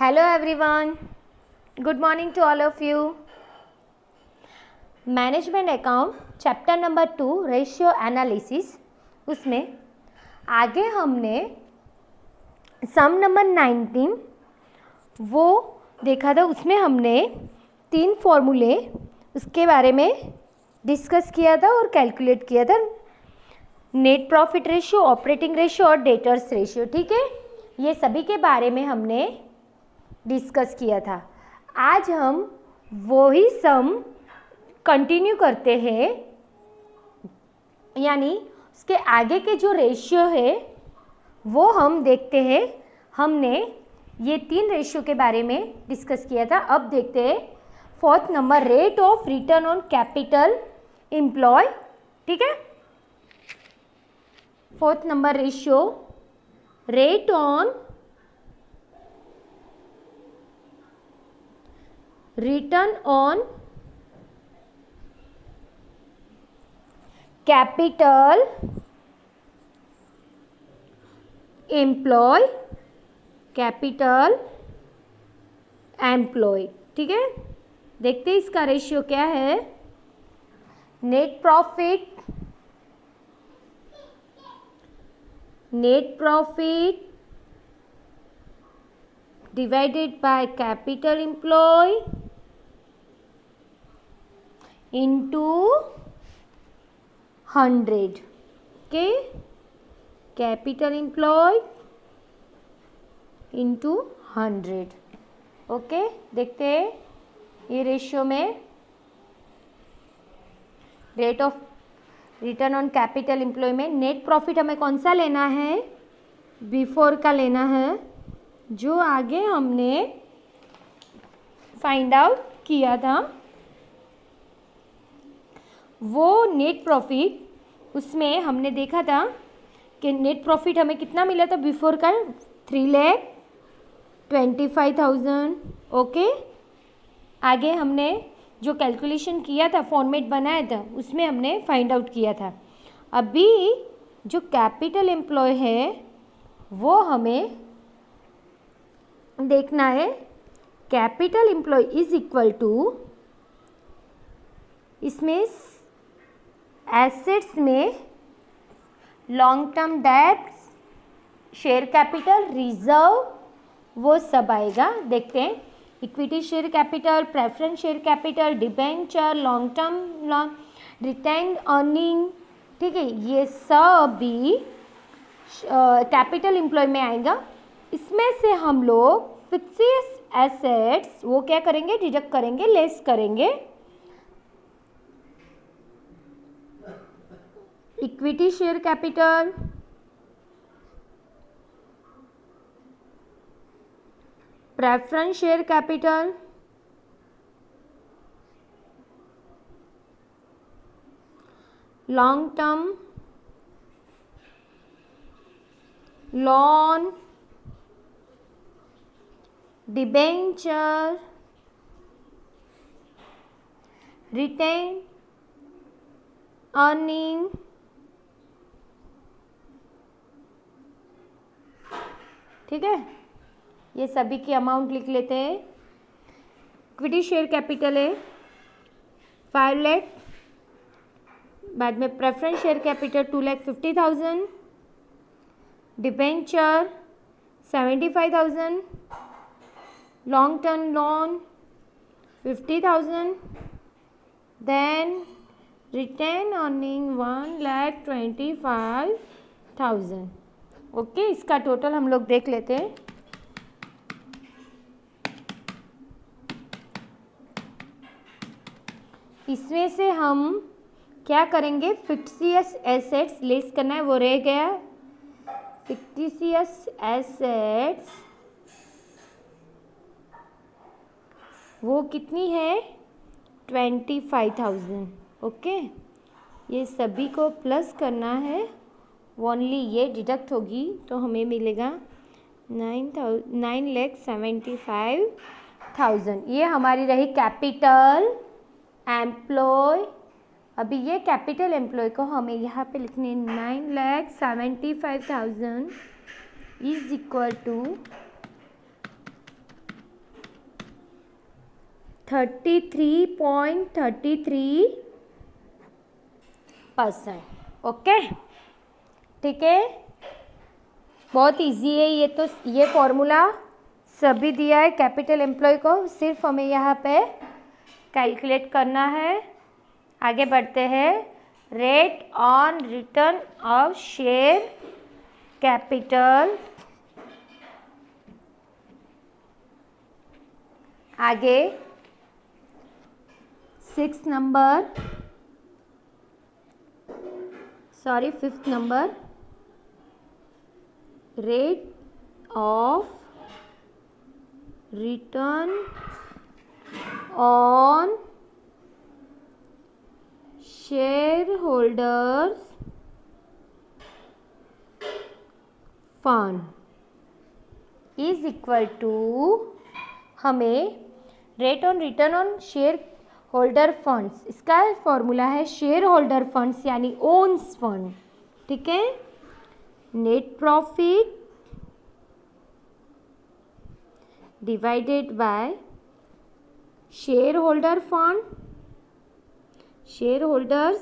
Hello everyone. Good morning to all of you. Management account chapter number 2 ratio analysis, उसमें आगे हमने सम number 19 वो देखा था। उसमें हमने 3 फॉर्मूले उसके बारे में डिस्कस किया था और कैलकुलेट किया था। Net profit ratio, operating ratio और डेटर्स रेशियो। ठीक है, ये सभी के बारे में हमने डिस्कस किया था। आज हम वही सम कंटिन्यू करते हैं, यानी उसके आगे के जो रेशियो है वो हम देखते हैं। हमने ये 3 रेशियो के बारे में डिस्कस किया था। अब देखते हैं 4th number, rate of return on capital employ. ठीक है, 4th number ratio, rate on return on capital employ, capital employ. ठीक है, देखते हैं इसका रेशियो क्या है। Net profit divided by capital employ into 100। Okay, capital employ into 100। Okay, देखते हैं ये रेशियो में rate of return on capital employ में नेट प्रॉफिट हमें कौन सा लेना है, बिफोर का लेना है, जो आगे हमने फाइंड आउट किया था। वो नेट प्रॉफिट, उसमें हमने देखा था कि नेट प्रॉफिट हमें कितना मिला था बिफोर का, 3,25,000। ओके, आगे हमने जो कैलकुलेशन किया था, फॉर्मेट बनाया था, उसमें हमने फाइंड आउट किया था। अभी जो कैपिटल एम्प्लॉय है वो हमें देखना है। Capital employ is equal to, इसमें एसेट्स में long term debts, share capital, reserve, वो सब आएगा। देखते हैं, equity share capital, preference share capital, debenture, long term retained earning. ठीक है, ये सब भी कैपिटल एम्प्लॉय में आएगा। इसमें से हम लोग फिक्स्ड एसेट्स वो क्या करेंगे, डिडक्ट करेंगे, लेस करेंगे। Equity share capital, preference share capital, long term loan, debenture, retain earning, ठीक है, ये सभी की अमाउंट लिख लेते हैं। इक्विटी शेयर कैपिटल है 5 लाख, बाद में preference share capital 2,50,000, debenture 75,000, long term loan 50,000, then retain earning 1,25,000। Okay, इसका टोटल हम लोग देख लेते हैं। इसमें से हम क्या करेंगे, फिक्सियस एसेट्स लेस करना है, वो रह गया। फिक्टिशियस एसेट्स वो कितनी है, 25,000। ओके, ये सभी को प्लस करना है, ओनली ये डिडक्ट होगी तो हमें मिलेगा 9,75,000। ये हमारी रही कैपिटल एम्प्लॉय। अभी ये कैपिटल एम्प्लॉय को हमें यहाँ पे लिखने 9,75,000 इज इक्वल टू 33.33%। ओके, ठीक है, बहुत इजी है ये तो। ये फॉर्मूला सभी दिया है कैपिटल एम्प्लॉय को, सिर्फ हमें यहाँ पे कैलकुलेट करना है। आगे बढ़ते हैं। Rate on return of share capital, आगे 5th number, rate of return on share holders fund is equal to, हमें rate on return on share holder funds, इसका फॉर्मूला है शेयर होल्डर फंड्स यानी ओन्स फंड, ठीक है। Net profit divided by share holder fund, share holders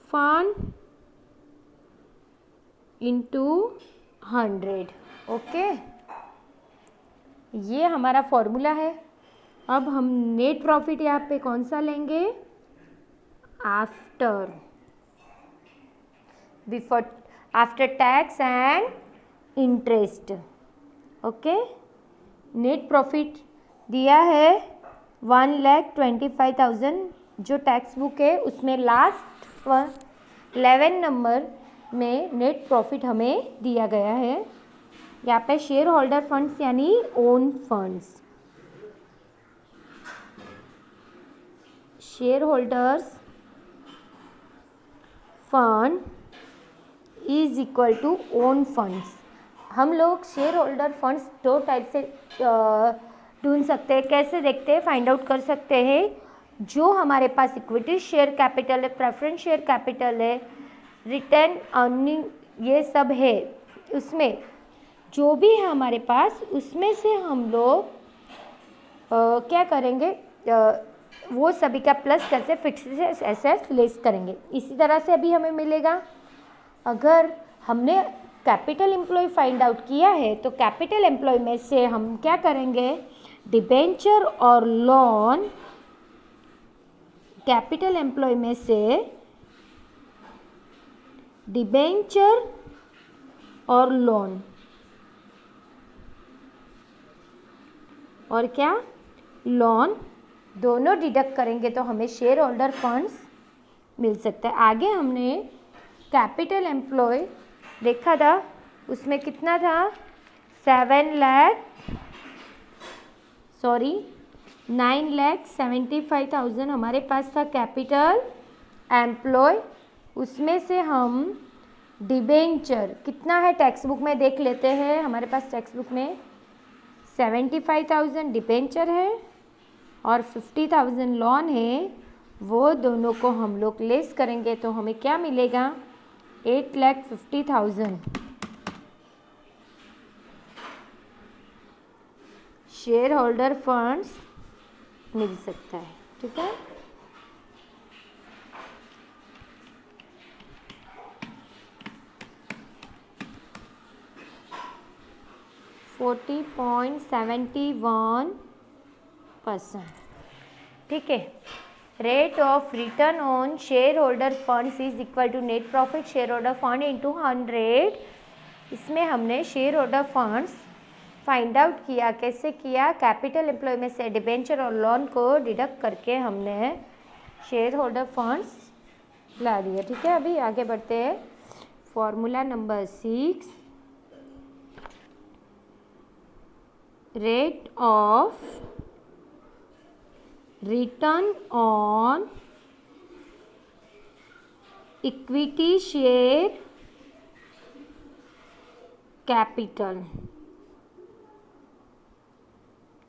fund into 100। Okay, ये हमारा formula है। अब हम नेट प्रॉफिट यहाँ पे कौन सा लेंगे, after, before, after tax and interest. Okay, net profit दिया है 1,25,000, जो टेक्स्ट बुक है उसमें लास्ट 11 नंबर में नेट प्रॉफिट हमें दिया गया है। यहाँ पे शेयर होल्डर फंड्स यानी own funds, share holders fund is equal to own funds. हम लोग शेयर होल्डर फंड्स दो टाइप से ढूंढ सकते हैं। कैसे देखते हैं, फाइंड आउट कर सकते हैं। जो हमारे पास इक्विटी शेयर कैपिटल है, प्रेफरेंस शेयर कैपिटल है, रिटर्न अर्निंग, ये सब है, उसमें जो भी है हमारे पास, उसमें से हम लोग क्या करेंगे, वो सभी का प्लस करके फिक्स्ड एसेट्स लेस करेंगे। इसी तरह से अभी हमें मिलेगा, अगर हमने कैपिटल एम्प्लॉय फाइंड आउट किया है तो कैपिटल एम्प्लॉय में से हम क्या करेंगे, डिबेंचर और लोन, कैपिटल एम्प्लॉय में से डिबेंचर और लोन, और क्या, लोन, दोनों डिडक्ट करेंगे तो हमें शेयर होल्डर फंड्स मिल सकता है। आगे हमने कैपिटल एम्प्लॉय देखा था, उसमें कितना था, 9,75,000 हमारे पास था कैपिटल एम्प्लॉय। उसमें से हम डिबेंचर कितना है टेक्स्ट बुक में देख लेते हैं। हमारे पास टेक्स्ट बुक में 75,000 डिबेंचर है और 50,000 लोन है। वो दोनों को हम लोग लेस करेंगे तो हमें क्या मिलेगा, 8,50,000 शेयर होल्डर फंड्स मिल सकता है, ठीक है। %40.71%, ठीक है। Rate of return on share holder funds is equal to net profit share holder fund into 100। इसमें हमने share holder funds find out किया। कैसे किया, कैपिटल एम्प्लॉय में से डिबेंचर और लोन को डिडक्ट करके हमने शेयर होल्डर फंड्स ला दिया, ठीक है। अभी आगे बढ़ते हैं। Formula number 6, rate of return on equity share capital,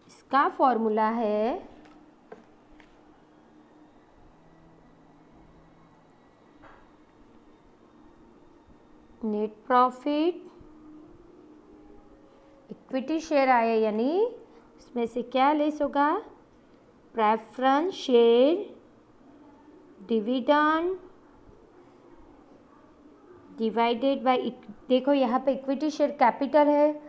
इसका फॉर्मूला है नेट प्रॉफिट, इक्विटी शेयर आया यानी उसमें से क्या लेस होगा, preference share dividend divided by, देखो यहाँ पे इक्विटी शेयर कैपिटल है।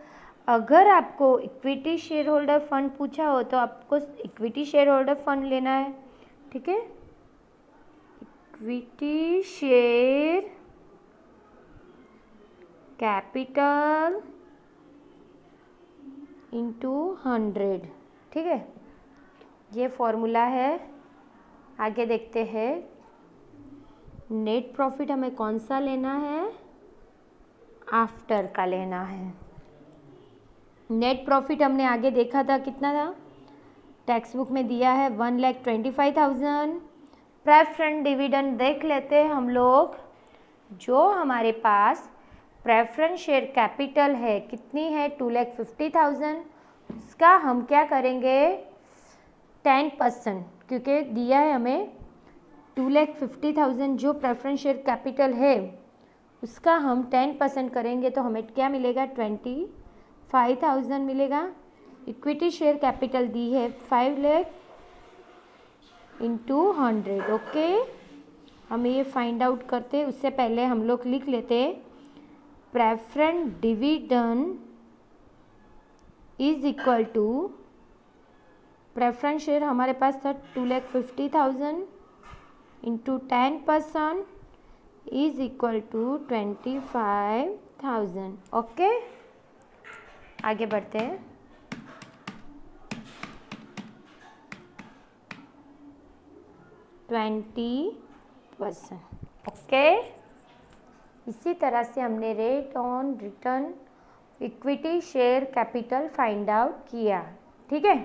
अगर आपको इक्विटी शेयर होल्डर फंड पूछा हो तो आपको इक्विटी शेयर होल्डर फंड लेना है, ठीक है। इक्विटी शेयर कैपिटल इंटू 100, ठीक है, ये फॉर्मूला है। आगे देखते हैं नेट प्रॉफिट हमें कौन सा लेना है, आफ्टर का लेना है। नेट प्रॉफिट हमने आगे देखा था कितना था, टेक्स्ट बुक में दिया है 1,25,000। प्रेफरेंस डिविडेंड देख लेते हैं हम लोग। जो हमारे पास प्रेफरेंस शेयर कैपिटल है कितनी है, 2,50,000। उसका हम क्या करेंगे 10%, क्योंकि दिया है हमें 2,50,000 जो प्रेफरेंस शेयर कैपिटल है उसका हम 10% करेंगे तो हमें क्या मिलेगा 25,000 मिलेगा। इक्विटी शेयर कैपिटल दी है 5 लाख इंटू 100, ओके। हमें ये फाइंड आउट करते, उससे पहले हम लोग लिख लेते preference dividend is equal to, preference share हमारे पास था 2,50,000 into 10% is equal to 25,000, okay. आगे बढ़ते हैं। %20, ओके। इसी तरह से हमने rate on return equity share capital find out किया, ठीक है।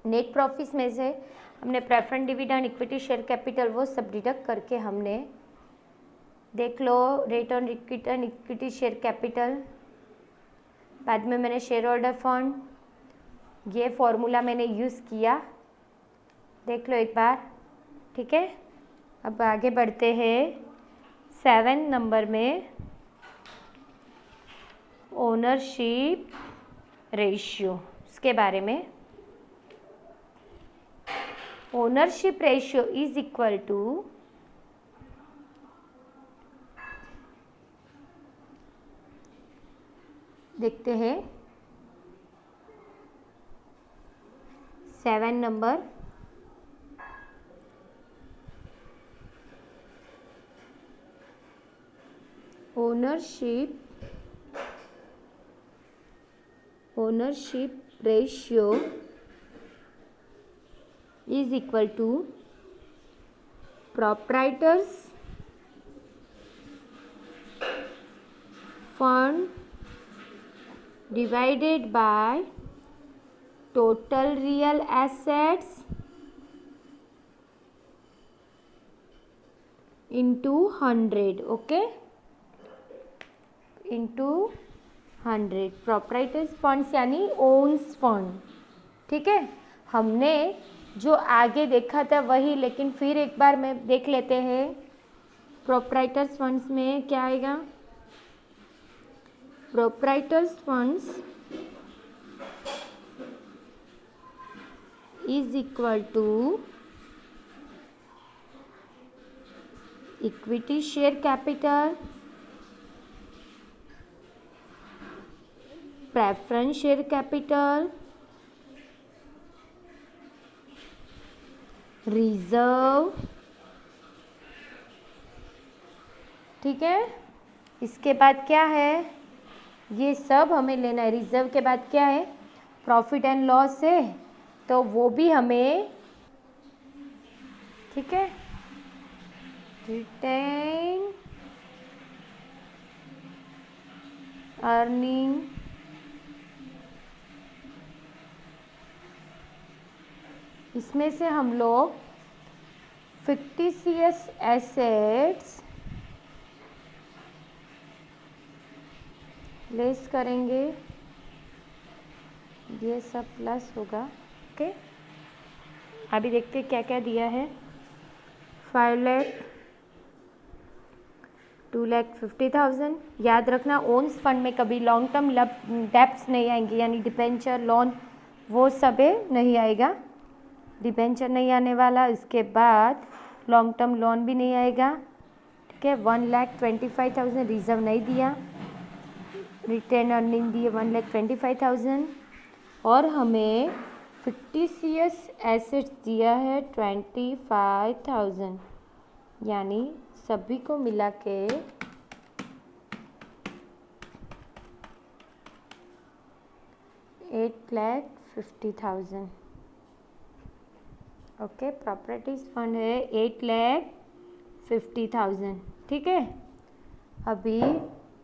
नेट प्रॉफिट में से हमने preference dividend equity share capital वो सब डिडक्ट करके हमने देख लो rate on return equity share capital, बाद में मैंने शेयर होल्डर फंड, ये फॉर्मूला मैंने यूज़ किया, देख लो एक बार, ठीक है। अब आगे बढ़ते हैं 7 नंबर में, ओनरशिप रेशियो, उसके बारे में। Ownership ratio is equal to, देखते हैं 7 number, ownership ratio is equal to proprietors fund divided by total real assets into 100, okay, into 100। Proprietors funds यानी ओन्स फंड, ठीक है। हमने जो आगे देखा था वही, लेकिन फिर एक बार मैं देख लेते हैं प्रोप्राइटर्स फंड्स में क्या आएगा। Proprietors funds is equal to equity share capital, preference share capital, reserve, ठीक है। इसके बाद क्या है, ये सब हमें लेना है। रिजर्व के बाद क्या है, प्रॉफिट एंड लॉस है, तो वो भी हमें, ठीक है। रिटेन अर्निंग, इसमें से हम लोग फिक्टिशियस एसेट्स लेस करेंगे, ये सब प्लस होगा, ओके। अभी देखते हैं क्या क्या दिया है। 5 लाख, 2,50,000। याद रखना ओन्स फंड में कभी लॉन्ग टर्म डेप्स नहीं आएंगे, यानी डिबेंचर, लोन, वो सब नहीं आएगा। डिबेंचर नहीं आने वाला, इसके बाद लॉन्ग टर्म लोन भी नहीं आएगा, ठीक है। 1,25,000 रिजर्व नहीं दिया, रिटेन अर्निंग दिए 1,25,000 और हमें फिक्टिशियस एसेट्स दिया है 25,000, यानी सभी को मिला के 8,50,000। ओके, प्रॉपर्टीज फंड है 8,50,000, ठीक है। अभी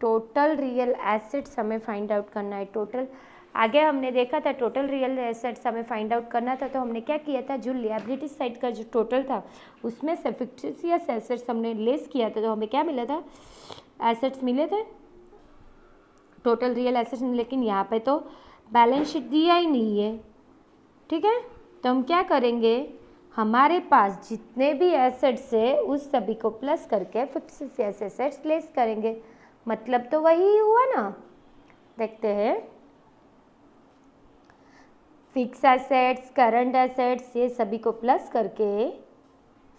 टोटल रियल एसेट्स हमें फाइंड आउट करना है। टोटल आगे हमने देखा था टोटल रियल एसेट्स हमें फाइंड आउट करना था, तो हमने क्या किया था, जो लिएबिलिटी साइड का जो टोटल था उसमें से फिक्टिशियस एसेट्स हमने लेस किया था, तो हमें क्या मिला था, एसेट्स मिले थे, टोटल रियल एसेट्स। लेकिन यहाँ पे तो बैलेंस शीट दिया ही नहीं है, ठीक है। तो हम क्या करेंगे, हमारे पास जितने भी एसेट्स है उस सभी को प्लस करके फिक्टिशियस एसेट्स लेस करेंगे, मतलब तो वही हुआ ना। देखते हैं, फिक्स एसेट्स, करंट एसेट्स, ये सभी को प्लस करके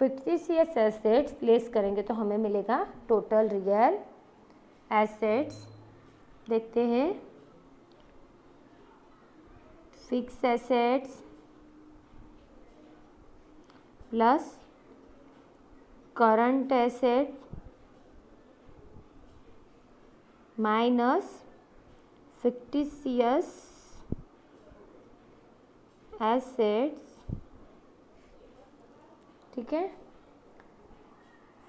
फिक्टिशियस एसेट्स लेस करेंगे तो हमें मिलेगा टोटल रियल एसेट्स। देखते हैं, fix assets plus current asset minus fictitious assets, ठीक है।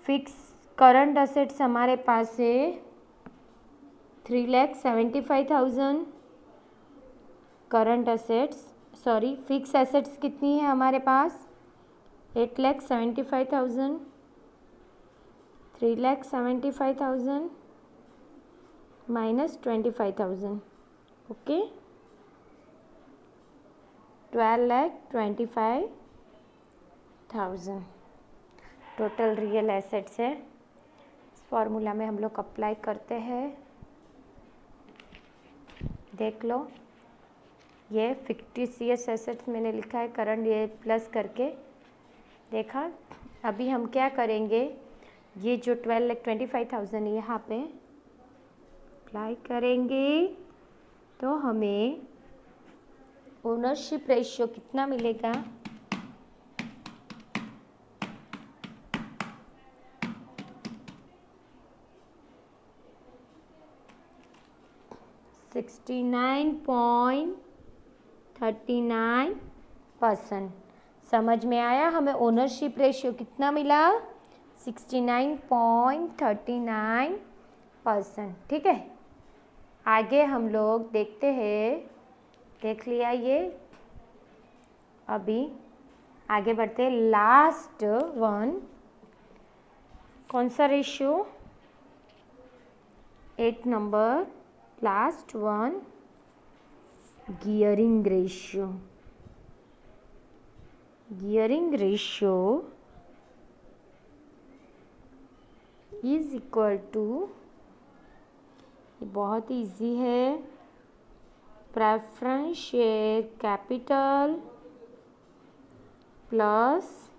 फिक्स करंट एसेट्स हमारे पास है 3,75,000 current assets, sorry fix assets कितनी है हमारे पास 8,75,000, 3,75,000 minus 25,000, okay 12,25,000 total real assets है। इस फॉर्मूला में हम लोग अप्लाई करते हैं, देख लो, ये फिक्टिशियस एसेट्स मैंने लिखा है, करंट ये प्लस करके देखा। अभी हम क्या करेंगे, ये जो 12,25,000 यहाँ पे अप्लाई करेंगे तो हमें ओनरशिप रेशियो कितना मिलेगा, 69.39%। समझ में आया, हमें ओनरशिप रेशियो कितना मिला, 69.39%, ठीक है। आगे हम लोग देखते हैं, देख लिया ये, अभी आगे बढ़ते हैं। लास्ट वन कौन सा ratio, 8 number, last one gearing ratio. Gearing ratio is equal to, ये बहुत इजी है, preference share capital plus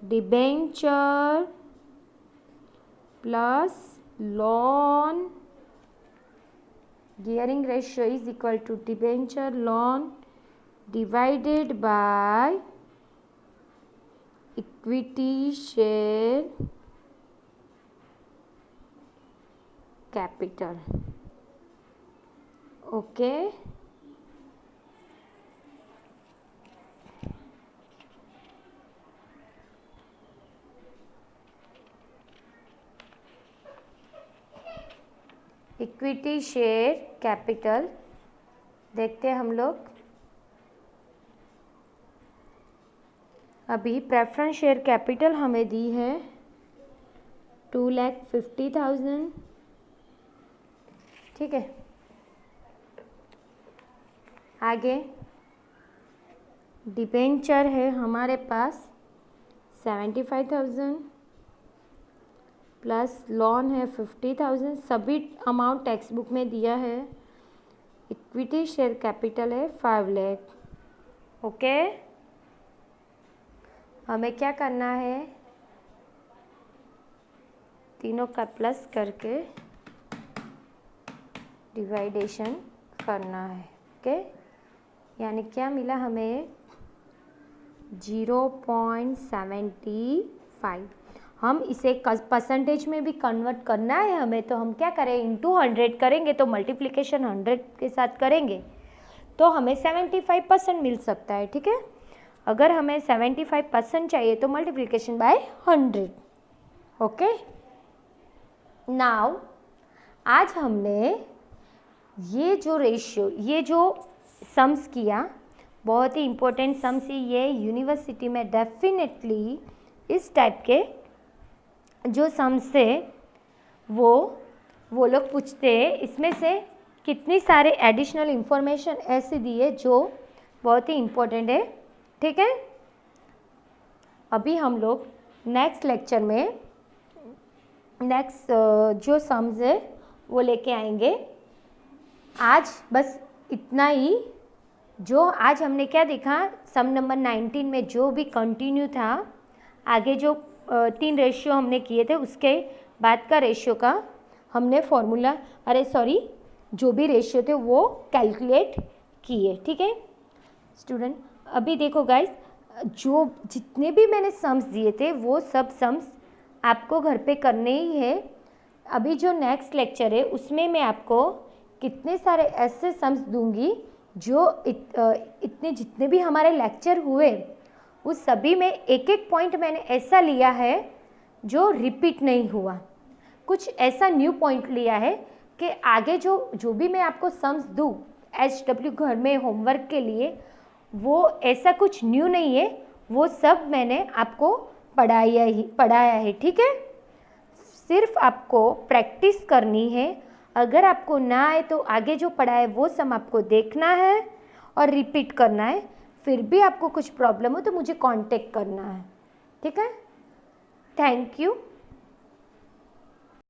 debenture plus loan. Gearing ratio is equal to debenture loan divided by equity share capital, okay। Equity share capital देखते हैं हम लोग। अभी preference share capital हमें दी है 2,50,000, ठीक है। आगे डिबेंचर है हमारे पास 75,000 प्लस लोन है 50,000, सभी अमाउंट टेक्स्ट बुक में दिया है। इक्विटी शेयर कैपिटल है 5 लाख, ओके। हमें क्या करना है, तीनों का प्लस करके डिवाइडेशन करना है। ओके, यानी क्या मिला हमें 0.75। हम इसे परसेंटेज में भी कन्वर्ट करना है हमें, तो हम क्या करें, इंटू 100 करेंगे, तो मल्टीप्लिकेशन 100 के साथ करेंगे तो हमें 75% मिल सकता है। ठीक है, अगर हमें 75% चाहिए तो मल्टीप्लिकेशन बाय 100। ओके, नाउ आज हमने ये जो रेशियो, ये जो सम्स किया, बहुत ही इम्पोर्टेंट सम्स ही ये यूनिवर्सिटी में डेफिनेटली इस टाइप के जो सम्स है वो लोग पूछते हैं। इसमें से कितनी सारे एडिशनल इंफॉर्मेशन ऐसी दी है जो बहुत ही इम्पोर्टेंट है। ठीक है, अभी हम लोग नेक्स्ट लेक्चर में नेक्स्ट जो सम्स है वो लेके आएंगे। आज बस इतना ही। जो आज हमने क्या देखा, सम नंबर 19 में जो भी कंटिन्यू था, आगे जो 3 रेशियो हमने किए थे उसके बाद का रेशियो का हमने फॉर्मूला, जो भी रेशियो थे वो कैलकुलेट किए। ठीक है स्टूडेंट, अभी देखो गाइस, जो जितने भी मैंने सम्स दिए थे वो सब सम्स आपको घर पे करने ही है। अभी जो नेक्स्ट लेक्चर है उसमें मैं आपको कितने सारे ऐसे सम्स दूंगी जो इतने जितने भी हमारे लेक्चर हुए उस सभी में एक एक पॉइंट मैंने ऐसा लिया है जो रिपीट नहीं हुआ, कुछ ऐसा न्यू पॉइंट लिया है कि आगे जो भी मैं आपको सम्स दूँ HW घर में होमवर्क के लिए, वो ऐसा कुछ न्यू नहीं है, वो सब मैंने आपको पढ़ाया है। ठीक है, सिर्फ आपको प्रैक्टिस करनी है। अगर आपको ना आए तो आगे जो पढ़ा है वो सब आपको देखना है और रिपीट करना है। फिर भी आपको कुछ प्रॉब्लम हो तो मुझे कांटेक्ट करना है। ठीक है, थैंक यू।